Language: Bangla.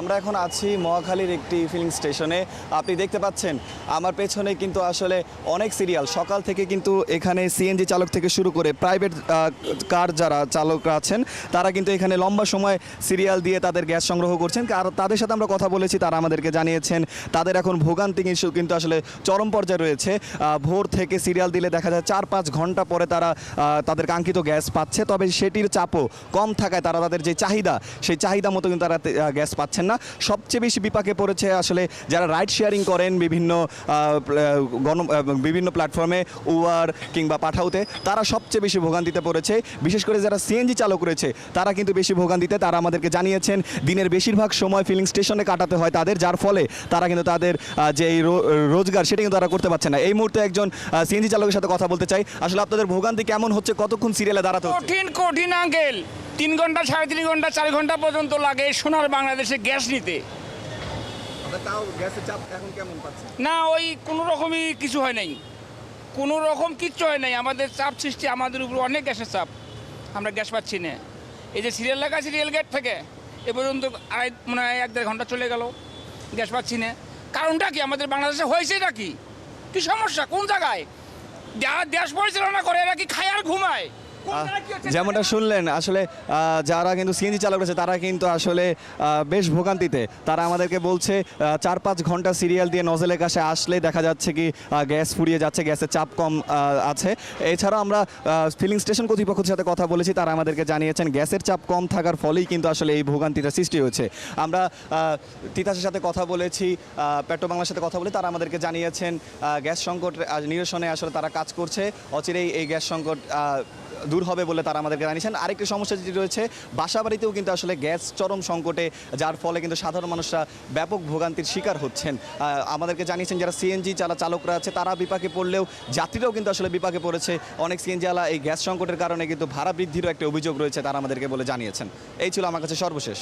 আমরা এখন আছি মহাখালীর একটি ফিলিং স্টেশনে। আপনি দেখতে পাচ্ছেন আমার পেছনে কিন্তু আসলে অনেক সিরিয়াল সকাল থেকে কিন্তু এখানে সিএনজি চালক থেকে শুরু করে প্রাইভেট কার যারা চালকরা আছেন তারা কিন্তু এখানে লম্বা সময় সিরিয়াল দিয়ে তাদের গ্যাস সংগ্রহ করছেন। আর তাদের সাথে আমরা কথা বলেছি, তারা আমাদেরকে জানিয়েছেন তাদের এখন ভোগান্তি কিন্তু আসলে চরম পর্যায়ে রয়েছে। ভোর থেকে সিরিয়াল দিলে দেখা যায় 4-5 ঘন্টা পরে তারা তাদের কাঙ্ক্ষিত গ্যাস পাচ্ছে, তবে সেটির চাপও কম থাকায় তারা তাদের যে চাহিদা সেই চাহিদা মতো কিন্তু তারা গ্যাস পাচ্ছে না। সবচেয়ে বেশি বিপাকে পড়েছে আসলে যারা রাইড শেয়ারিং করেন বিভিন্ন প্ল্যাটফর্মে, উবার কিংবা পাঠাউতে, তারা সবচেয়ে বেশি ভোগান্তিতে পড়েছে। বিশেষ করে যারা সিএনজি চালক রয়েছে তারা কিন্তু বেশি ভোগান্তিতে। তারা আমাদেরকে জানিয়েছেন দিনের বেশিরভাগ সময় ফিলিং স্টেশনে কাটাতে হয় তাদের, যার ফলে তারা কিন্তু তাদের যে রোজগার সেটা কিন্তু তারা করতে পারছে না। এই মুহূর্তে একজন সিএনজি চালকের সাথে কথা বলতে চাই। আসলে আপনাদের ভোগান্তি কেমন হচ্ছে, কতক্ষণ সিরিয়ালে দাঁড়াতে হচ্ছে? কঠিন আঙ্কেল, 3 ঘন্টা 3.5 ঘন্টা 4 ঘন্টা পর্যন্ত লাগে সোনার বাংলাদেশে গ্যাস নিতে। না, ওই কোনো রকমই কিছু হয় নাই, কোনো রকম কিচ্ছু হয় নাই। আমাদের চাপ সৃষ্টি, আমাদের উপর অনেক গ্যাসের চাপ, আমরা গ্যাস পাচ্ছি না। এই যে সিরিয়াল লেখা আছে রেল গেট থেকে এ পর্যন্ত 1.5 ঘন্টা চলে গেল, গ্যাস পাচ্ছি না। কারণটা কি? আমাদের বাংলাদেশে হয়েছে এটা কি কি সমস্যা? কোন জায়গায় যারা দেশ পরিচালনা করে এরা কি খায় আর ঘুমায়? যেমনটা শুনলেন, আসলে যারা কিন্তু সিএনজি চালক রয়েছে তারা কিন্তু আসলে বেশ ভোগান্তিতে। তারা আমাদেরকে বলছে 4-5 ঘন্টা সিরিয়াল দিয়ে নজলের কাছে আসলে দেখা যাচ্ছে কি গ্যাস ফুরিয়ে যাচ্ছে, গ্যাসের চাপ কম আছে। এছাড়াও আমরা ফিলিং স্টেশন কর্তৃপক্ষের সাথে কথা বলেছি, তারা আমাদেরকে জানিয়েছেন গ্যাসের চাপ কম থাকার ফলেই কিন্তু আসলে এই ভোগান্তিটা সৃষ্টি হয়েছে। আমরা তিতাসের সাথে কথা বলেছি, পেট্রো বাংলার সাথে কথা বলে তারা আমাদেরকে জানিয়েছেন গ্যাস সংকট নিরসনে আসলে তারা কাজ করছে, অচিরেই এই গ্যাস সংকট দূর হবে বলে তারা আমাদেরকে জানিয়েছেন। আরেকটি সমস্যা যেটি রয়েছে, বাসাবাড়িতেও কিন্তু আসলে গ্যাস চরম সংকটে, যার ফলে কিন্তু সাধারণ মানুষরা ব্যাপক ভোগান্তির শিকার হচ্ছেন। আমাদেরকে জানিয়েছেন যারা সিএনজি চালকরা আছে তারা বিপাকে পড়লেও যাত্রীরাও কিন্তু আসলে বিপাকে পড়েছে। অনেক সিএনজিওয়ালা এই গ্যাস সংকটের কারণে কিন্তু ভাড়া বৃদ্ধিরও একটা অভিযোগ রয়েছে, তারা আমাদেরকে বলে জানিয়েছেন। এই ছিল আমার কাছে সর্বশেষ।